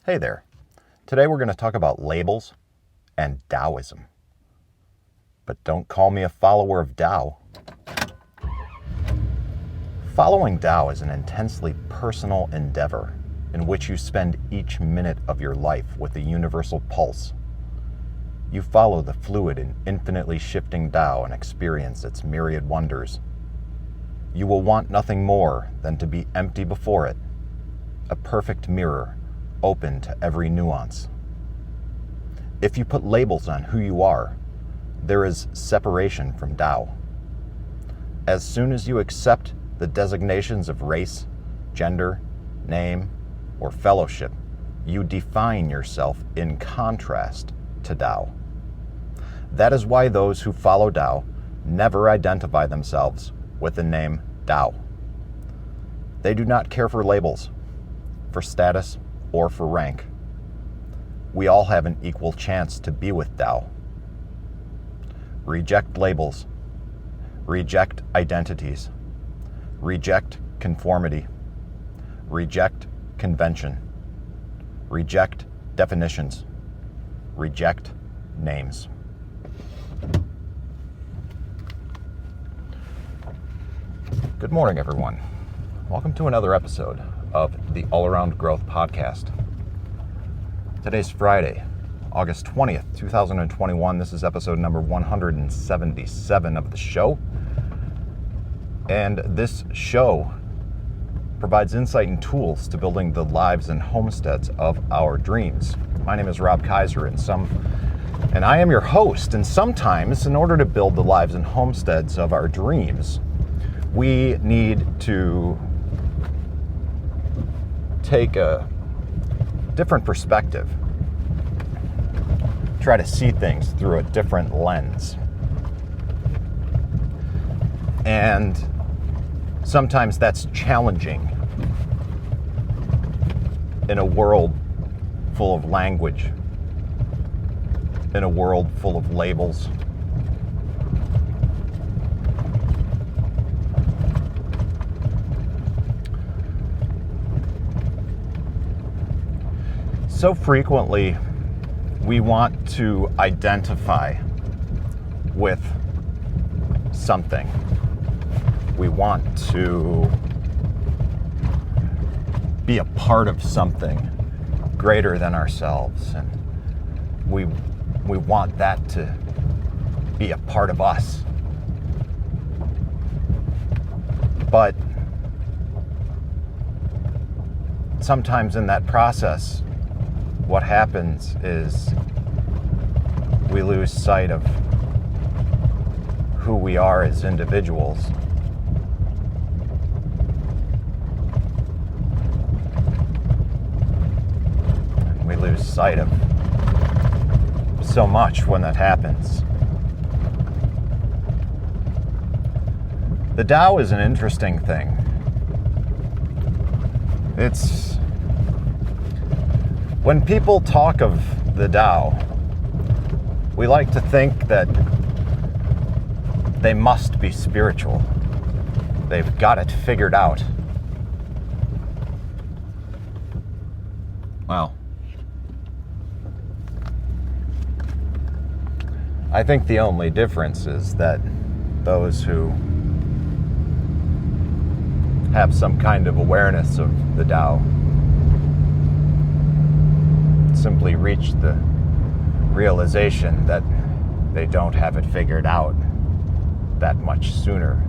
Hey there. Today we're going to talk about labels and Taoism. But don't call me a follower of Tao. Following Tao is an intensely personal endeavor in which you spend each minute of your life with a universal pulse. You follow the fluid and infinitely shifting Tao and experience its myriad wonders. You will want nothing more than to be empty before it, a perfect mirror open to every nuance. If you put labels on who you are, there is separation from Tao. As soon as you accept the designations of race, gender, name, or fellowship, you define yourself in contrast to Tao. That is why those who follow Tao never identify themselves with the name Tao. They do not care for labels, for status, or for rank. We all have an equal chance to be with Tao. Reject labels. Reject identities. Reject conformity. Reject convention. Reject definitions. Reject names. Good morning, everyone. Welcome to another episode of the All Around Growth Podcast. Today's Friday, August 20th, 2021. This is episode number 177 of the show. And this show provides insight and tools to building the lives and homesteads of our dreams. My name is Rob Kaiser, and I am your host. And sometimes, in order to build the lives and homesteads of our dreams, we need to take a different perspective, try to see things through a different lens. And sometimes that's challenging in a world full of language, in a world full of labels. So frequently, we want to identify with something. We want to be a part of something greater than ourselves, and we want that to be a part of us. But sometimes in that process, what happens is we lose sight of who we are as individuals. We lose sight of so much when that happens. The Tao is an interesting thing. When people talk of the Tao, we like to think that they must be spiritual. They've got it figured out. Well, I think the only difference is that those who have some kind of awareness of the Tao simply reach the realization that they don't have it figured out that much sooner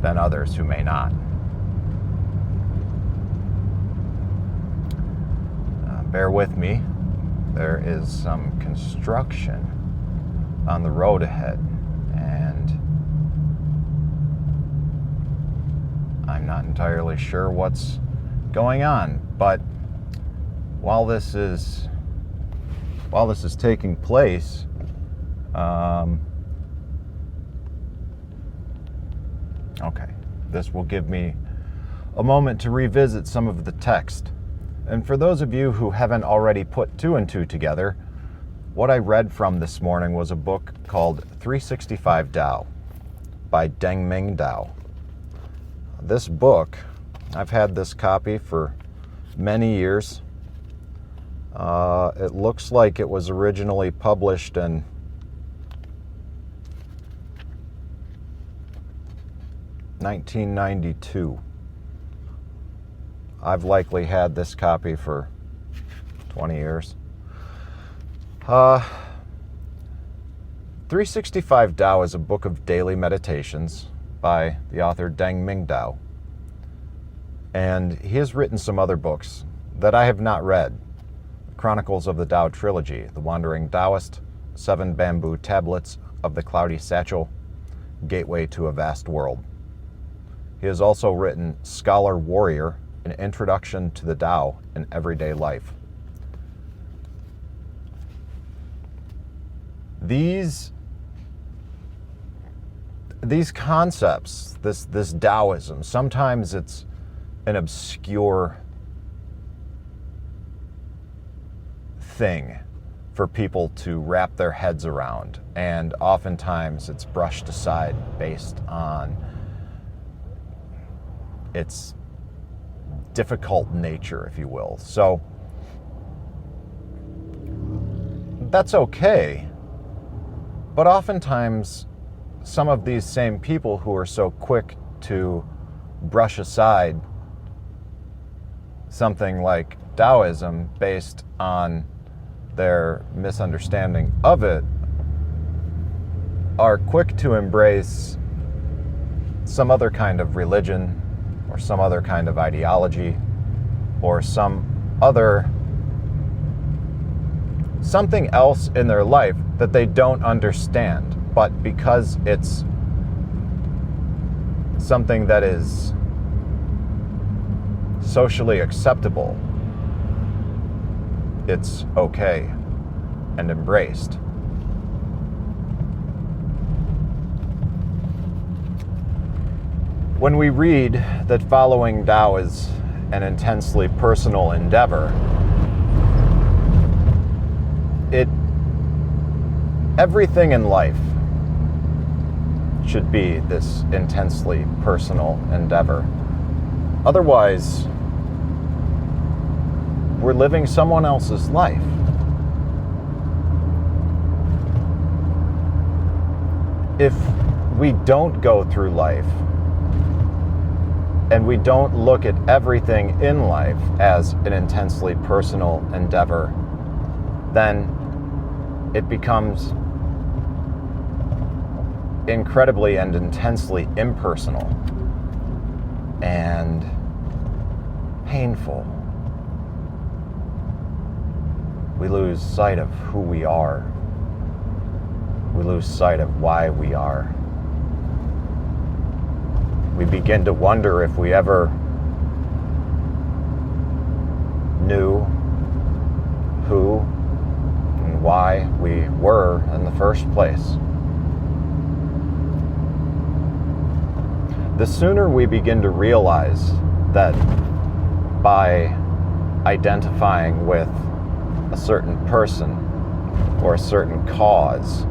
than others who may not. Bear with me. There is some construction on the road ahead, and I'm not entirely sure what's going on, but while this is taking place, this will give me a moment to revisit some of the text. And for those of you who haven't already put two and two together, what I read from this morning was a book called 365 Tao by Deng Ming Dao. This book, I've had this copy for many years. It looks like it was originally published in 1992. I've likely had this copy for 20 years. 365 Tao is a book of daily meditations by the author Deng Dao. And he has written some other books that I have not read. Chronicles of the Tao Trilogy, The Wandering Taoist, 7 Bamboo Tablets of the Cloudy Satchel, Gateway to a Vast World. He has also written Scholar Warrior, An Introduction to the Tao in Everyday Life. These concepts, this Taoism, sometimes it's an obscure thing for people to wrap their heads around, and oftentimes it's brushed aside based on its difficult nature, if you will. So that's okay, but oftentimes some of these same people who are so quick to brush aside something like Taoism based on their misunderstanding of it are quick to embrace some other kind of religion or some other kind of ideology or something else in their life that they don't understand, but because it's something that is socially acceptable, it's okay and embraced. When we read that following Tao is an intensely personal endeavor, everything in life should be this intensely personal endeavor. Otherwise, we're living someone else's life. If we don't go through life and we don't look at everything in life as an intensely personal endeavor, then it becomes incredibly and intensely impersonal and painful. We lose sight of who we are. We lose sight of why we are. We begin to wonder if we ever knew who and why we were in the first place. The sooner we begin to realize that by identifying with a certain person or a certain cause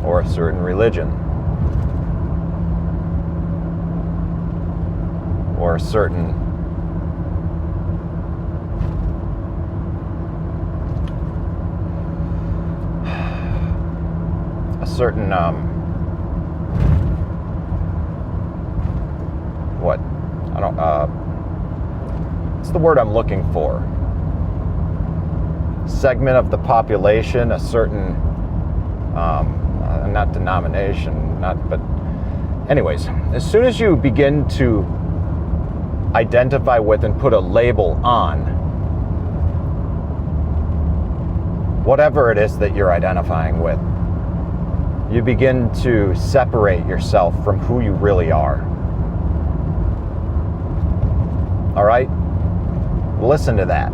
or a certain religion or a certain what's the word I'm looking for? Segment of the population, a certain, not denomination, but anyways, as soon as you begin to identify with and put a label on whatever it is that you're identifying with, you begin to separate yourself from who you really are. All right? Listen to that.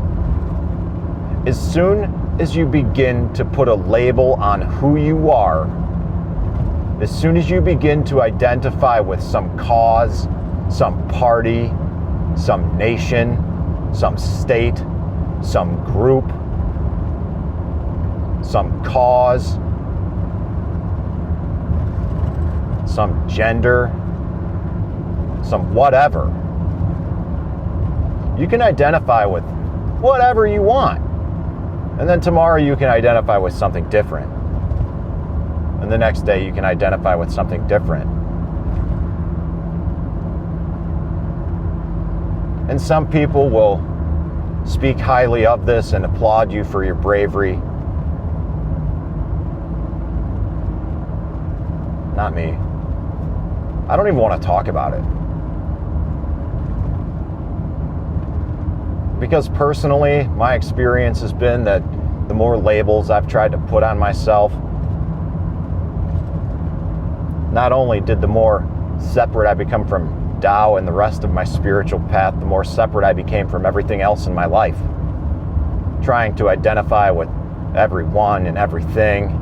As soon as you begin to put a label on who you are, as soon as you begin to identify with some cause, some party, some nation, some state, some group, some cause, some gender, some whatever, you can identify with whatever you want. And then tomorrow you can identify with something different. And the next day you can identify with something different. And some people will speak highly of this and applaud you for your bravery. Not me. I don't even want to talk about it. Because personally, my experience has been that the more labels I've tried to put on myself, not only did the more separate I become from Tao and the rest of my spiritual path, the more separate I became from everything else in my life. Trying to identify with everyone and everything.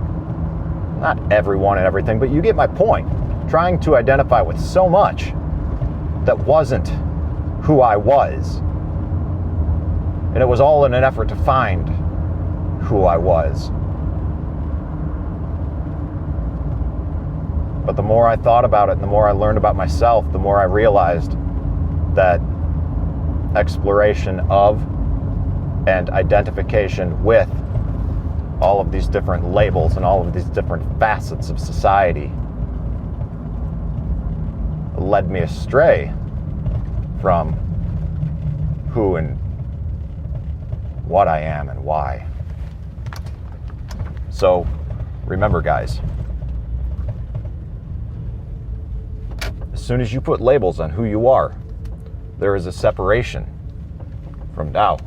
Not everyone and everything, but you get my point. Trying to identify with so much that wasn't who I was. And it was all in an effort to find who I was. But the more I thought about it and the more I learned about myself, the more I realized that exploration of and identification with all of these different labels and all of these different facets of society led me astray from who and what I am and why. So remember, guys, as soon as you put labels on who you are, there is a separation from Tao.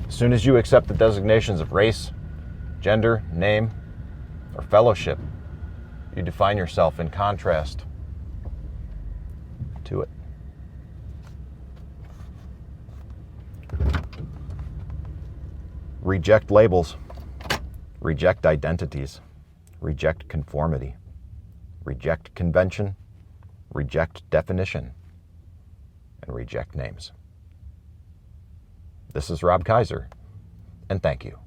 As soon as you accept the designations of race, gender, name, or fellowship, you define yourself in contrast to it. Reject labels, reject identities, reject conformity, reject convention, reject definition, and reject names. This is Rob Kaiser, and thank you.